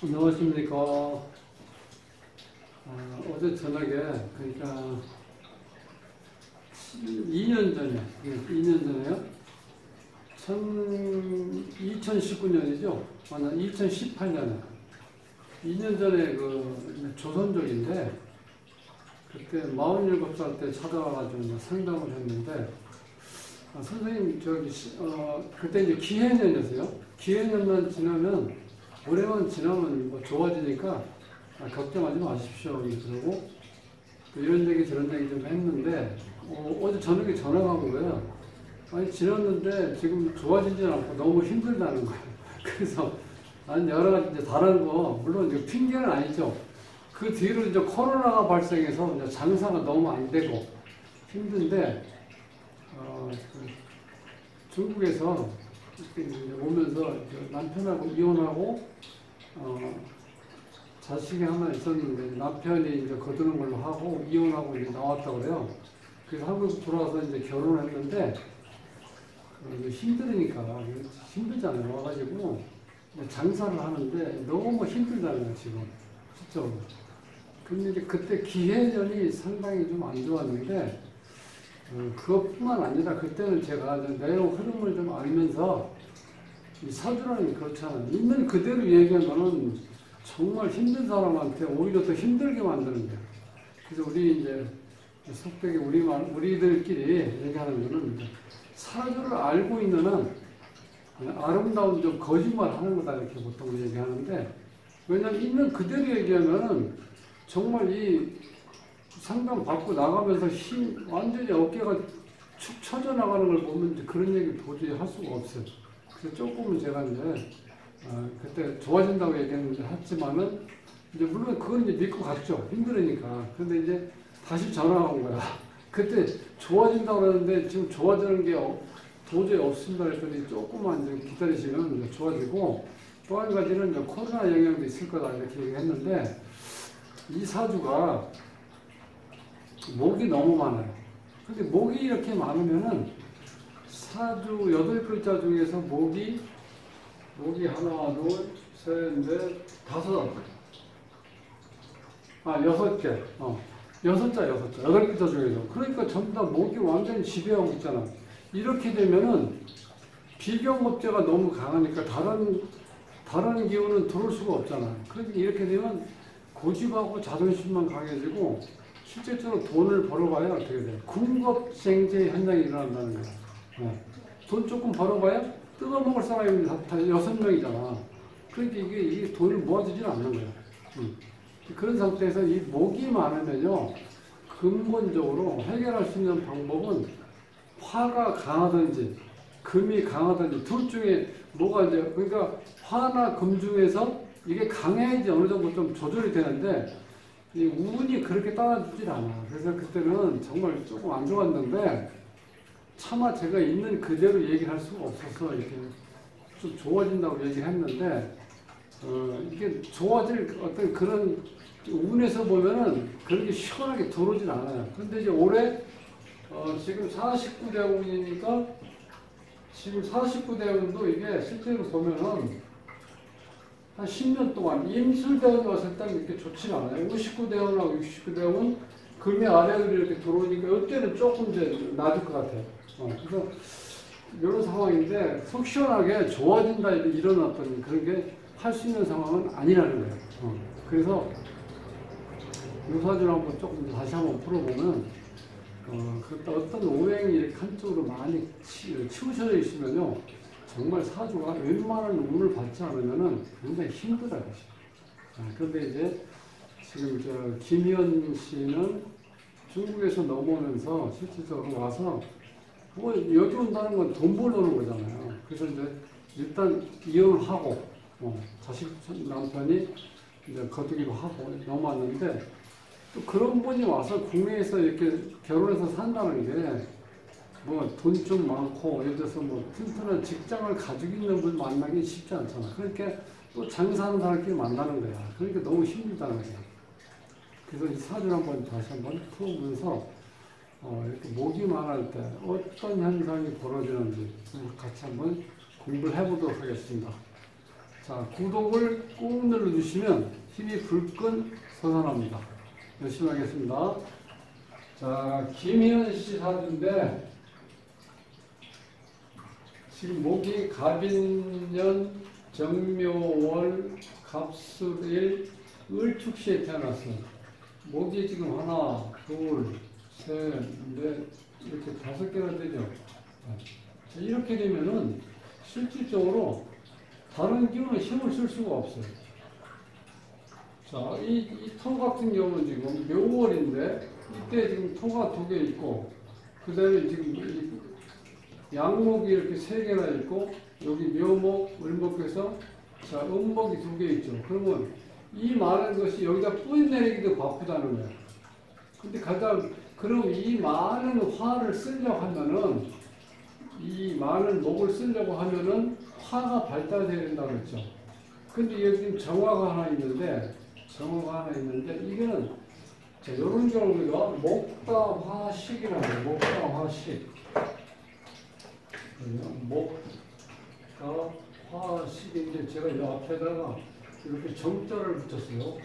안녕하십니까. 어제 저녁에, 그러니까 2년 전에, 2년 전에요. 2019년이죠. 아니, 2018년에. 2년 전에 그 조선족인데, 그때 47살 때 찾아와가지고 상담을 했는데, 선생님, 그때 이제 기해년이었어요. 기해년만 지나면, 올해만 지나면 뭐 좋아지니까 걱정하지 마십시오. 그러고 이런 얘기 저런 얘기 좀 했는데, 어제 저녁에 전화가 온 거예요. 아니, 지났는데 지금 좋아지지 않고 너무 힘들다는 거예요. 그래서 난 여러 가지 이제 다른 거, 물론 이제 핑계는 아니죠. 그 뒤로 이제 코로나가 발생해서 이제 장사가 너무 안 되고 힘든데, 중국에서 이제 오면서 남편하고 이혼하고, 자식이 하나 있었는데 남편이 이제 거두는 걸로 하고 이혼하고 이제 나왔다고 그래요. 그래서 한국 돌아와서 이제 결혼을 했는데, 힘들으니까, 힘들잖아요. 와가지고 장사를 하는데 너무 힘들다는 거예요, 지금. 진짜. 근데 이제 그때 기해년이 상당히 좀 안 좋았는데, 그것뿐만 아니라 그때는 제가 내용 흐름을 좀 알면서, 이 사주라는 게 그렇잖아요. 있는 그대로 얘기하면은 정말 힘든 사람한테 오히려 더 힘들게 만드는 거예요. 그래서 우리 이제 속되게 우리들끼리 얘기하는 거는, 사주를 알고 있는 한 아름다운 좀 거짓말 하는 거다, 이렇게 보통 얘기하는데, 왜냐면 있는 그대로 얘기하면은 정말 이 상담 받고 나가면서 완전히 어깨가 축 처져 나가는 걸 보면 이제 그런 얘기 도저히 할 수가 없어요. 그래서 조금은 제가 이제, 그때 좋아진다고 얘기했는데 했지만은, 이제 물론 그건 이제 믿고 갔죠. 힘들으니까. 근데 이제 다시 전화가 온 거야. 그때 좋아진다고 그러는데 지금 좋아지는 게 도저히 없습니다. 그랬더니 조금만 이제 기다리시면 이제 좋아지고, 또 한 가지는 이제 코로나 영향도 있을 거다, 이렇게 얘기했는데, 이 사주가 목이 너무 많아요. 근데 목이 이렇게 많으면은 사주 8글자 중에서 목이 하나, 둘, 셋, 넷, 다섯, 6개. 6자. 8글자 중에서. 그러니까 전부 다 목이 완전히 지배하고 있잖아. 이렇게 되면은 비경업제가 너무 강하니까 다른 기운은 들어올 수가 없잖아. 그러니까 이렇게 되면 고집하고 자존심만 강해지고, 실제적으로 돈을 벌어봐야 어떻게 돼? 군겁생제 현상이 일어난다는 거야. 돈 조금 벌어봐야 뜯어먹을 사람이 다 6명이잖아. 그러니까 이게 돈을 모아주지는 않는 거야. 그런 상태에서 이 목이 많으면요, 근본적으로 해결할 수 있는 방법은 화가 강하든지 금이 강하든지 둘 중에 뭐가 이제, 그러니까 화나 금 중에서 이게 강해야지 어느 정도 좀 조절이 되는데, 이 운이 그렇게 따라주질 않아. 그래서 그때는 정말 조금 안 좋았는데, 차마 제가 있는 그대로 얘기를 할 수가 없어서 이렇게 좀 좋아진다고 얘기했는데, 이게 좋아질 어떤 그런 운에서 보면은 그렇게 시원하게 들어오질 않아요. 근데 이제 올해, 지금 49대운이니까, 지금 49대운도 이게 실제로 보면은 한 10년 동안 임술대운이 왔을 때는 이렇게 좋지가 않아요. 59대운하고 69대운, 금이 아래로 이렇게 들어오니까 이때는 조금 이제 낮을 것 같아요. 그래서 이런 상황인데, 속 시원하게 좋아진다 이런 어떤 그런 게 할 수 있는 상황은 아니라는 거예요. 그래서 이 사주를 한번 조금 다시 한번 풀어보면, 어떤 오행이 이렇게 한쪽으로 많이 치우쳐져 있으면요, 정말 사주가 웬만한 운을 받지 않으면은 굉장히 힘들어요. 그런데 이제 지금 김희연 씨는 중국에서 넘어오면서 실질적으로 와서 뭐 여기 온다는 건 돈 벌러 오는 거잖아요. 그래서 이제 일단 이혼을 하고, 자식 남편이 이제 거두기로 하고 넘어왔는데, 또 그런 분이 와서 국내에서 이렇게 결혼해서 산다는 게, 뭐 돈 좀 많고 예를 들어서 뭐 튼튼한 직장을 가지고 있는 분 만나기 쉽지 않잖아. 그러니까 또 장사하는 사람끼리 만나는 거야. 그러니까 너무 힘들다는 거야. 그래서 이 사주를 다시 한번 풀어보면서, 이렇게 목이 많을 때 어떤 현상이 벌어지는지 같이 한번 공부를 해보도록 하겠습니다. 자, 구독을 꾹 눌러주시면 힘이 불끈 솟아납니다. 열심히 하겠습니다. 자, 김희연 씨 사주인데 지금 목이 갑인년 정묘월 갑술일 을축시에 태어났어요. 목이 지금 하나, 둘, 셋, 넷, 이렇게 5개나 되죠. 자, 이렇게 되면은 실질적으로 다른 기운은 힘을 쓸 수가 없어요. 자, 이 토 같은 경우는 지금 묘월인데, 이때 지금 토가 2개 있고, 그 다음에 지금 이 양목이 이렇게 3개나 있고, 여기 묘목, 을목에서, 자, 음목이 2개 있죠. 그러면 이 많은 것이 여기다 뿌리 내리기도 바쁘다는 거예요. 근데 그럼 이 많은 화를 쓰려고 하면은, 이 많은 목을 쓰려고 하면은 화가 발달돼야 된다고 그랬죠. 근데 여기 지금 정화가 하나 있는데, 이거는, 자, 이런 경우 우리가 목다화식이라고 해요. 목다화식. 목다화식인데, 제가 이 앞에다가 이렇게 정자를 붙였어요.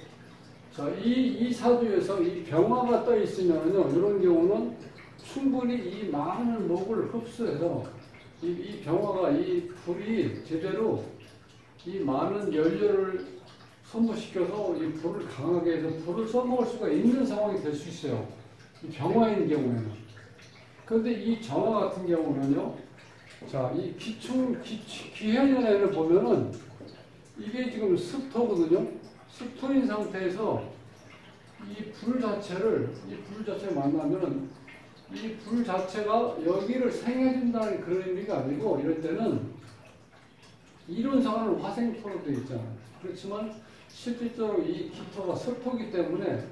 자, 이 사주에서 이 병화가 떠 있으면요, 이런 경우는 충분히 이 많은 목을 흡수해서 이 병화가 이 불이 제대로 이 많은 연료를 소모시켜서 이 불을 강하게 해서 불을 써먹을 수가 있는 상황이 될 수 있어요. 이 병화인 경우에는. 그런데 이 정화 같은 경우는요, 자, 이 기해년에는 보면은 이게 지금 습토거든요. 습토인 상태에서 이 불 자체를 만나면은 이 불 자체가 여기를 생해준다는 그런 의미가 아니고, 이럴 때는 이론상으로는 화생토로 되어 있잖아요. 그렇지만 실질적으로 이 기토가 습토기 때문에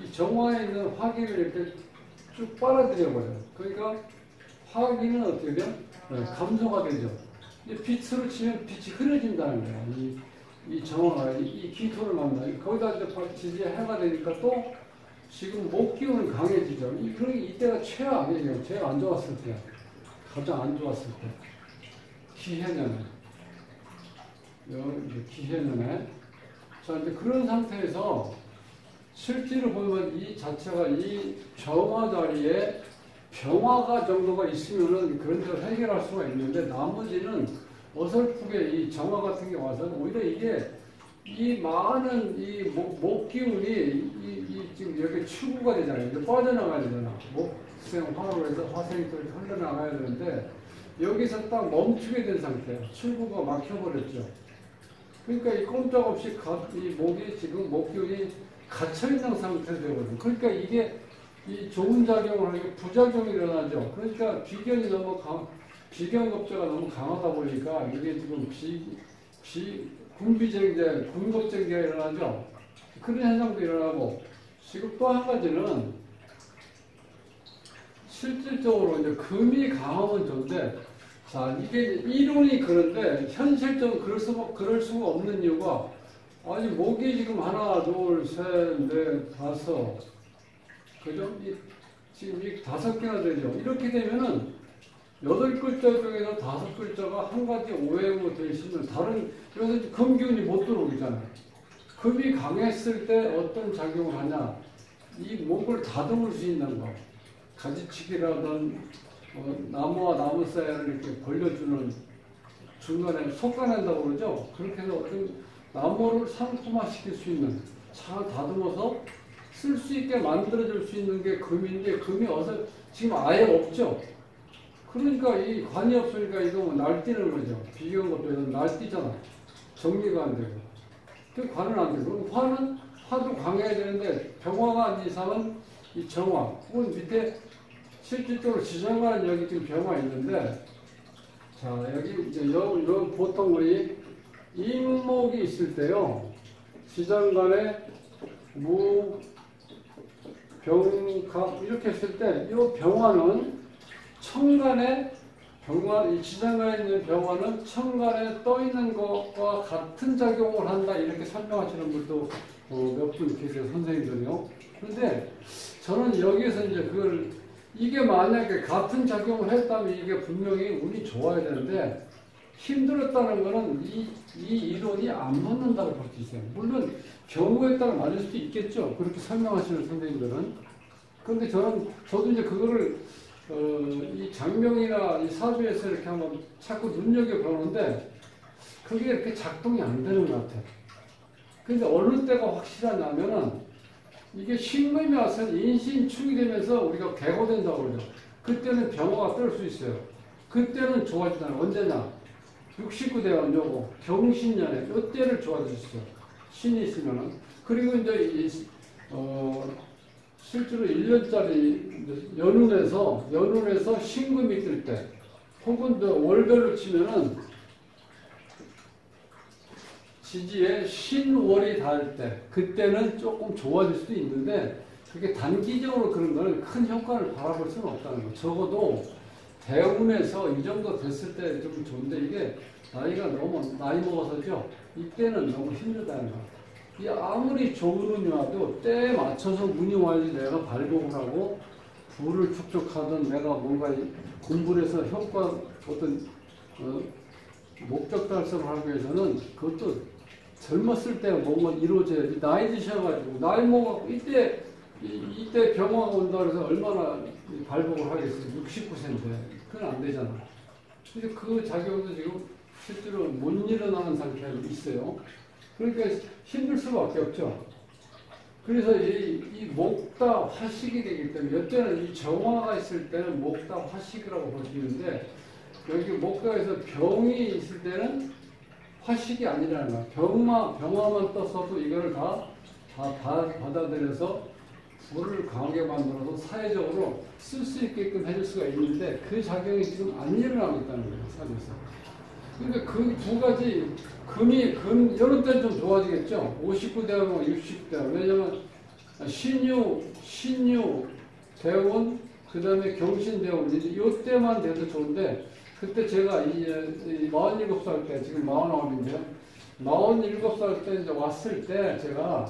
이 정화에 있는 화기를 이렇게 쭉 빨아들여버려요. 그러니까 화기는 어떻게 돼요? 감소가 되죠. 빛으로 치면 빛이 흐려진다는 거예요. 이 정화가 이 기토를 만나요. 거기다 이제 해가 되니까 또 지금 목 기운은 강해지죠. 이때가 최악이에요. 제일 안 좋았을 때. 가장 안 좋았을 때. 기해년에. 기해년에. 자, 이제 그런 상태에서 실제로 보면 이 자체가 이 정화 자리에 병화가 정도가 있으면은 그런 데를 해결할 수가 있는데, 나머지는 어설프게 이 정화 같은 게 와서 오히려 이게 이 많은 이 목 기운이 지금 이렇게 추구가 되잖아요. 이제 빠져나가야 되잖아. 목생 화로 해서 화생이 또 흘러나가야 되는데, 여기서 딱 멈추게 된 상태예요. 출구가 막혀버렸죠. 그러니까 이 꼼짝없이 이 목이 지금 목 기운이 갇혀있는 상태가 되거든요. 그러니까 이게 이 좋은 작용을 하니까 부작용이 일어나죠. 그러니까 비견겁제가 너무 강하다 보니까 이게 지금 군비쟁제, 군겁쟁제가 일어나죠. 그런 현상도 일어나고, 지금 또 한 가지는 실질적으로 이제 금이 강하면 좋은데, 자, 이게 이론이 그런데 현실적으로 그럴 수가 없는 이유가, 아니, 목이 지금 하나, 둘, 셋, 넷, 5, 그죠? 지금 이 5개나 되죠. 이렇게 되면은 8글자 중에서 5글자가 한 가지 오행으로 되어 있으면 여기서 금기운이 못 들어오잖아요. 금이 강했을 때 어떤 작용을 하냐? 이 목을 다듬을 수 있는 거. 가지치기라든 나무와 나무 사이를 이렇게 벌려주는, 중간에 솎아낸다고 그러죠. 그렇게 해서 어떤 나무를 상품화시킬 수 있는, 잘 다듬어서 쓸 수 있게 만들어줄 수 있는 게 금인데, 금이 지금 아예 없죠. 그러니까 이 관이 없으니까 이거 날뛰는 거죠. 비교한 것도 날뛰잖아. 정리가 안 되고. 그 관은 안 되고. 그럼 화도 강해야 되는데, 병화가 아닌 이상은 이 정화. 혹은 밑에 실질적으로 지정관은 여기 지금 병화 있는데, 자, 여기 이제 보통 우리 임목이 있을 때요. 지정관에 무, 병, 갑 이렇게 했을 때, 이 병화는 천간에 이 지장간에 있는 병화는 천간에 떠 있는 것과 같은 작용을 한다, 이렇게 설명하시는 분도 몇 분 계세요, 선생님들이요. 그런데 저는 여기에서 이제 이게 만약에 같은 작용을 했다면 이게 분명히 운이 좋아야 되는데, 힘들었다는 거는 이 이론이 안 맞는다고 볼 수 있어요. 물론 경우에 따라 맞을 수도 있겠죠. 그렇게 설명하시는 선생님들은. 그런데 저도 이제 그거를 이 장명이나 이 사주에서 이렇게 한번 자꾸 눈여겨보는데 그게 이렇게 작동이 안 되는 것 같아요. 근데 어느 때가 확실하냐면은 이게 신금이 와서 인신축이 되면서 우리가 개고된다고 그러죠. 그때는 병화가 뜰 수 있어요. 그때는 좋아지잖아요. 언제냐? 69대원 요거 경신년에 이때를 좋아질 수 있어요. 신이 있으면은. 그리고 이제 실제로 1년짜리 연운에서 신금이 뜰 때, 혹은 월별로 치면은 지지에 신월이 닿을 때, 그때는 조금 좋아질 수도 있는데, 그게 단기적으로 그런 거는 큰 효과를 바라볼 수는 없다는 거예요. 적어도 대운에서 이 정도 됐을 때 좀 좋은데, 이게 나이가 너무 나이 먹어서죠. 이때는 너무 힘들다는 거예요. 이 아무리 좋은 운이 와도 때에 맞춰서 운이 와야지 내가 발복을 하고 부를 축적하든 내가 뭔가 공부를 해서 효과 어떤 목적 달성을 하기 위해서는 그것도 젊었을 때 뭔가 이루어져야지. 나이 드셔가지고 나이 먹어 이때 병화가 온다 그래서 얼마나 발복을 하겠어요. 69세인데 그건 안 되잖아. 근데 그 작용도 지금 실제로 못 일어나는 상태가 있어요. 그러니까 힘들 수밖에 없죠. 그래서 이 목다 화식이 되기 때문에 이때는 이 정화가 있을 때는 목다 화식이라고 볼 수 있는데 여기 목다에서 병이 있을 때는 화식이 아니라는 거야. 병화만 떴어도 이거를 다 받아들여서 불을 강하게 만들어서 사회적으로 쓸 수 있게끔 해줄 수가 있는데 그 작용이 지금 안 일어나고 있다는 거예요. 사주에서. 그러니까 그 두 가지 이런 때는 좀 좋아지겠죠. 59대하고 60대. 왜냐면 신유 대원 그 다음에 경신 대원 이때만 돼도 좋은데 그때 제가 47살 때 지금 49인데요. 47살 때 이제 왔을 때 제가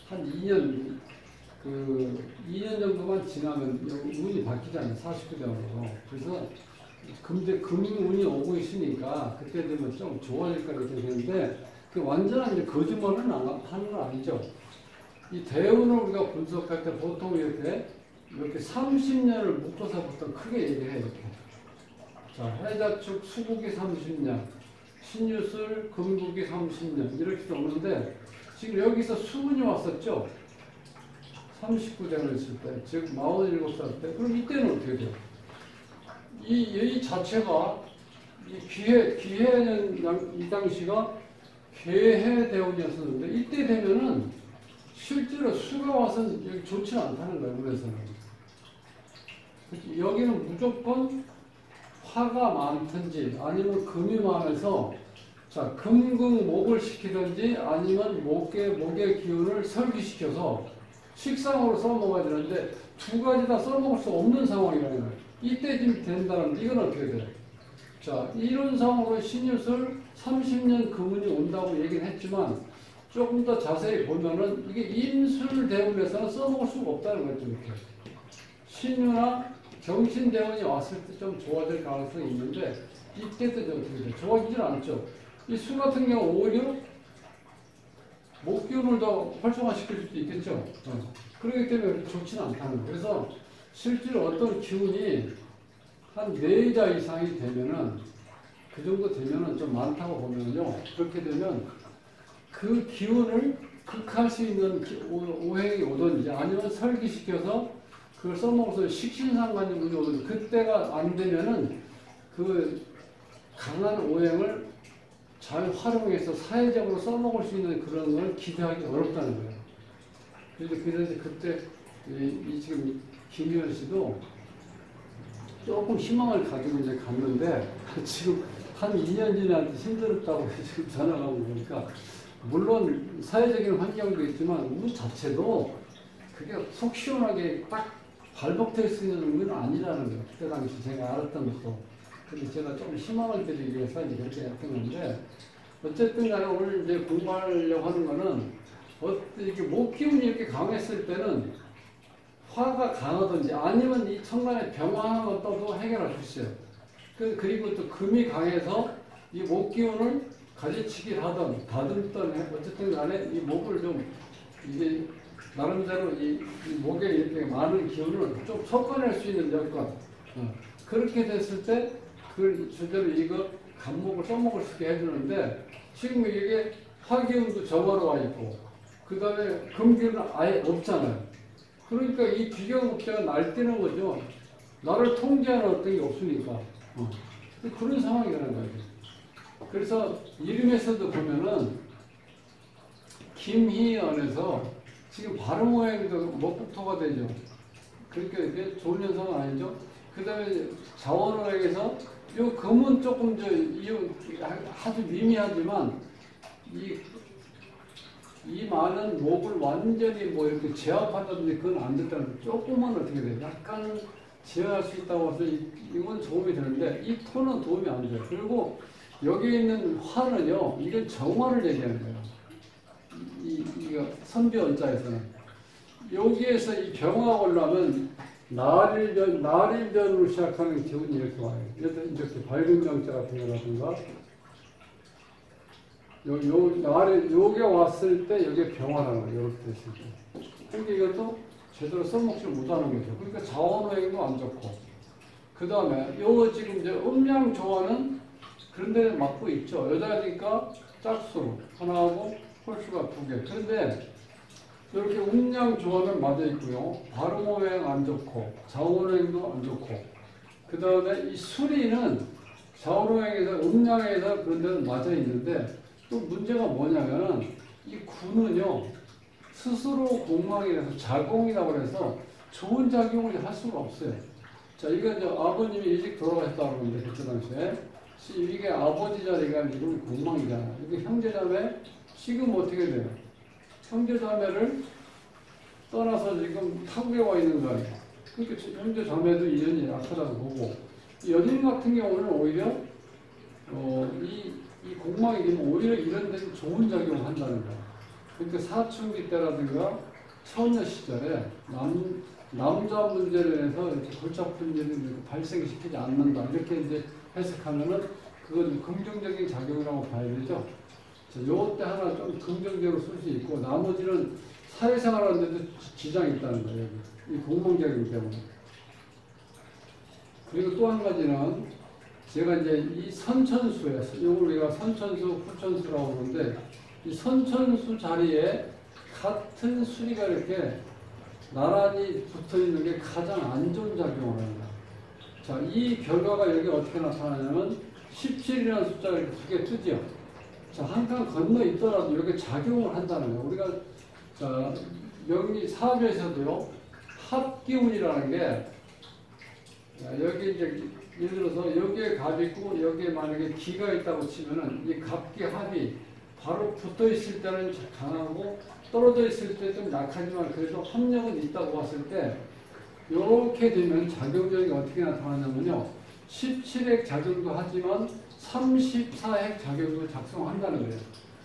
한 2년 정도만 지나면 운이 바뀌잖아요. 49대원으로. 그래서 근데 금운이 오고 있으니까 그때 되면 좀 좋아질 거라고 되는데 그 완전한 이제 거짓말은 하는 건 아니죠. 이 대운을 우리가 분석할 때 보통 이렇게 30년을 묶어서 보통 크게 얘기해요. 이렇게. 자, 해자축 수국이 30년, 신유술 금국이 30년 이렇게 오는데 지금 여기서 수운이 왔었죠. 39대를 있을 때, 즉 47살 때. 그럼 이때는 어떻게 돼요? 이 자체가 기해는 이 당시가 개해 대운이었었는데 이때 되면은 실제로 수가 와서는 여기 좋지 않다는 거예요. 그래서는 여기는 무조건 화가 많든지 아니면 금이 많아서 자 금극목을 시키든지 아니면 목의 기운을 설기시켜서 식상으로 써먹어야 되는데 두 가지 다 써먹을 수 없는 상황이라는 거예요. 이때쯤 된다면 이건 어떻게 돼요? 자, 이런 상황으로 신유술 30년 금운이 온다고 얘기를 했지만 조금 더 자세히 보면은 이게 임술 대운에서는 써먹을 수가 없다는 거죠. 이렇게. 신유나 경신 대운이 왔을 때 좀 좋아질 가능성이 있는데 이때도 좀 어떻게 돼요? 좋아지질 않죠. 이 수 같은 경우 오히려 목 기운을 더 활성화시킬 수도 있겠죠. 그렇기 때문에 좋지는 않다는 거예요. 그래서 실제로 어떤 기운이 한 4자 이상이 되면은 그 정도 되면은 좀 많다고 보면요. 그렇게 되면 그 기운을 극할 수 있는 오행이 오든지 아니면 설기시켜서 그걸 써먹어서 식신상관이 오든지 그때가 안 되면은 그 강한 오행을 잘 활용해서 사회적으로 써먹을 수 있는 그런 걸 기대하기 어렵다는 거예요. 그래서 그때 지금 김희연 씨도 조금 희망을 가지고 이제 갔는데 지금 한 2년 지나한테 힘들었다고 지금 전화가 오고 보니까 물론 사회적인 환경도 있지만 운 자체도 그게 속 시원하게 딱 발복될 수 있는 운은 아니라는 거예요. 그때 당시 제가 알았던 것도. 근데 제가 좀 희망을 드리기 위해서 이제 그렇게 했던 건데 어쨌든 간에 오늘 이제 공부하려고 하는 거는 이렇게 목 기운이 이렇게 강했을 때는 화가 강하든지 아니면 이 천간에 병화 하나만 떠도 해결할 수 있어요. 그리고 또 금이 강해서 이 목 기운을 가지치기 하던 다듬던 어쨌든 간에 이 목을 좀 이게 나름대로 이 목에 이렇게 많은 기운을 좀 섞어낼 수 있는 여건. 그렇게 됐을 때 그 실제로 이거 간목을 써먹을 수 있게 해주는데 지금 이게 화기운도 정화로 와 있고 그 다음에 금기운은 아예 없잖아요. 그러니까 이 비경업자가 날뛰는 거죠. 나를 통제하는 어떤 게 없으니까. 그런 상황이라는 거예요. 그래서 이름에서도 보면은 김희연에서 지금 발음 모양도 목국토가 되죠. 그러니까 이게 좋은 현상은 아니죠. 그 다음에 자원어에서 이 금은 조금 아주 미미하지만 이 많은 목을 완전히 뭐 이렇게 제압한다든지 그건 안 됐다는 조금은 어떻게 돼요? 약간 제어할 수 있다고 해서 이건 도움이 되는데 이 토는 도움이 안 돼요. 그리고 여기 있는 화는요, 이건 정화를 얘기하는 거예요. 이거 선비원자에서는 여기에서 이 병화가 올라면 날일변으로 시작하는 기운이 이렇게 와요. 이렇게 밝은 명자 같은 거라든가 요게 왔을 때 여기에 병화라는 거예요. 이렇게 됐을 때. 그러니까 이것도 제대로 써먹지 못하는 거죠. 그러니까 자원호행도 안 좋고 그 다음에 요 지금 이제 음양조화는 그런 데 맡고 있죠. 여자니까 짝수로 하나하고 홀수가 2개. 그런데 이렇게 음양조화는 맞아 있고요. 발음호행 안 좋고 자원호행도 안 좋고 그 다음에 이 수리는 자원호행에서 음양에서 그런 데는 맞아 있는데 또 문제가 뭐냐면은 이 구는요 스스로 공망이라서 자공이라고 해서 좋은 작용을 할 수가 없어요. 자, 이건 이제 아버님이 일찍 돌아가셨다고 그러는데 그때 당시에 이게 아버지 자리가 이건 공망이잖아. 이게 형제자매 지금 어떻게 돼요? 형제자매를 떠나서 지금 타국에 와 있는 거 아니에요. 그러니까 형제자매도 인연이 약하다고 보고 연인 같은 경우는 오히려 이 공망이 되면 오히려 이런 데서 좋은 작용을 한다는 거예요. 그러니까 사춘기 때라든가 처녀 시절에 남자 문제를 해서 골치 아픈 일을 발생시키지 않는다. 이렇게 이제 해석하면은 그건 긍정적인 작용이라고 봐야 되죠. 요때 하나 좀 긍정적으로 쓸 수 있고 나머지는 사회생활 하는데도 지장이 있다는 거예요. 이 공망작용 때문에. 그리고 또 한 가지는 제가 이제 이 선천수에, 이걸 우리가 선천수, 후천수라고 그러는데, 이 선천수 자리에 같은 수리가 이렇게 나란히 붙어 있는 게 가장 안 좋은 작용을 합니다. 자, 이 결과가 여기 어떻게 나타나냐면, 17이라는 숫자가 이렇게 2개 뜨죠. 자, 한 칸 건너 있더라도 이렇게 작용을 한다는 거예요. 우리가, 자, 명리 사주에서도요, 합기운이라는 게, 여기 이제 예를 들어서 여기에 갑이 있고 여기에 만약에 기가 있다고 치면은 이 갑기 합이 바로 붙어 있을 때는 강하고 떨어져 있을 때 좀 약하지만 그래도 합력은 있다고 봤을 때 이렇게 되면 작용력이 어떻게 나타나냐면요. 17핵 작용도 하지만 34핵 작용도 작성한다는 거예요.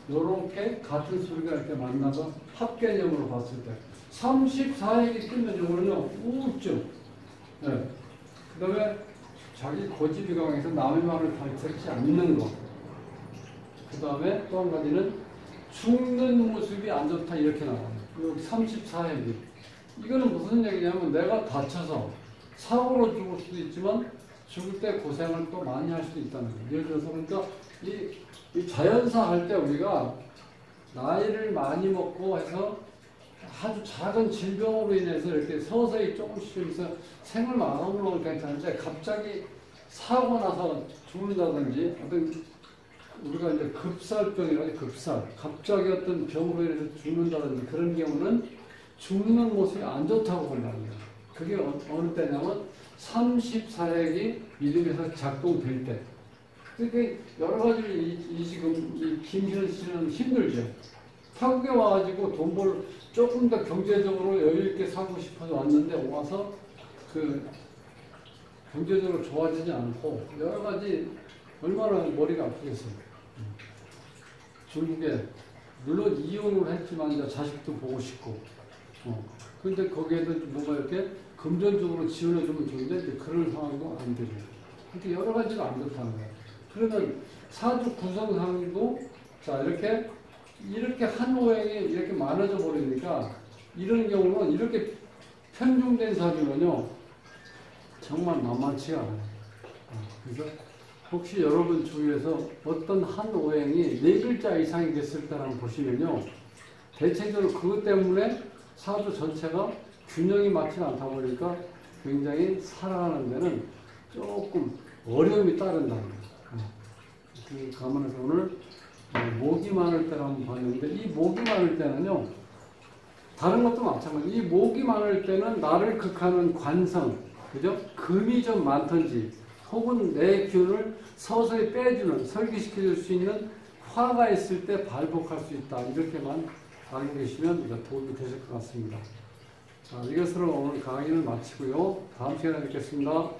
이렇게 같은 수리가 이렇게 만나서 합개념으로 봤을 때 34핵이 뜨면 이거는요 우울증. 네. 그 다음에 자기 고집이 강해서 남의 말을 들지 않는 것. 그 다음에 또 한 가지는 죽는 모습이 안 좋다 이렇게 나와요. 여기 34핵이. 이거는 무슨 얘기냐면 내가 다쳐서 사고로 죽을 수도 있지만 죽을 때 고생을 또 많이 할 수도 있다는 거예요. 예를 들어서 그러니까 이 자연사 할 때 우리가 나이를 많이 먹고 해서 아주 작은 질병으로 인해서 이렇게 서서히 조금씩 해서 생을 마감으로 하면 괜찮은데 갑자기 사고 나서 죽는다든지 어떤 우리가 이제 급살병이라고 급살 갑자기 어떤 병으로 인해서 죽는다든지 그런 경우는 죽는 모습이 안 좋다고 본다는 거예요. 그게 어느 때냐면 34핵이 믿음에서 작동될 때. 그러니까 여러 가지로 지금 이 김현 씨는 힘들죠. 타국에 와가지고 돈 벌 조금 더 경제적으로 여유있게 살고 싶어서 왔는데 와서 그 경제적으로 좋아지지 않고 여러 가지 얼마나 머리가 아프겠어요. 중국에 물론 이혼을 했지만 이제 자식도 보고 싶고 근데 거기에도 뭔가 이렇게 금전적으로 지원해 주면 좋은데 그런 상황도 안 되죠. 이렇게 여러 가지가 안 좋다는 거예요. 그러면 사주 구성상도 자 이렇게 한 오행이 이렇게 많아져 버리니까 이런 경우는 이렇게 편중된 사주는요 정말 만만치가 않아요. 그래서 혹시 여러분 주위에서 어떤 한 오행이 4글자 이상이 됐을 때 한번 보시면요 대체적으로 그것 때문에 사주 전체가 균형이 맞지 않다 보니까 굉장히 살아가는 데는 조금 어려움이 따른다는 거예요. 그 감안해서 오늘 목이 많을 때를 한번 봤는데 이 목이 많을 때는요 다른 것도 마찬가지. 이 목이 많을 때는 나를 극하는 관성, 그죠? 금이 좀 많든지 혹은 내 기운을 서서히 빼주는 설기시켜줄 수 있는 화가 있을 때 발복할 수 있다. 이렇게만 알고 계시면 도움이 되실 것 같습니다. 자, 이것으로 오늘 강의는 마치고요. 다음 시간에 뵙겠습니다.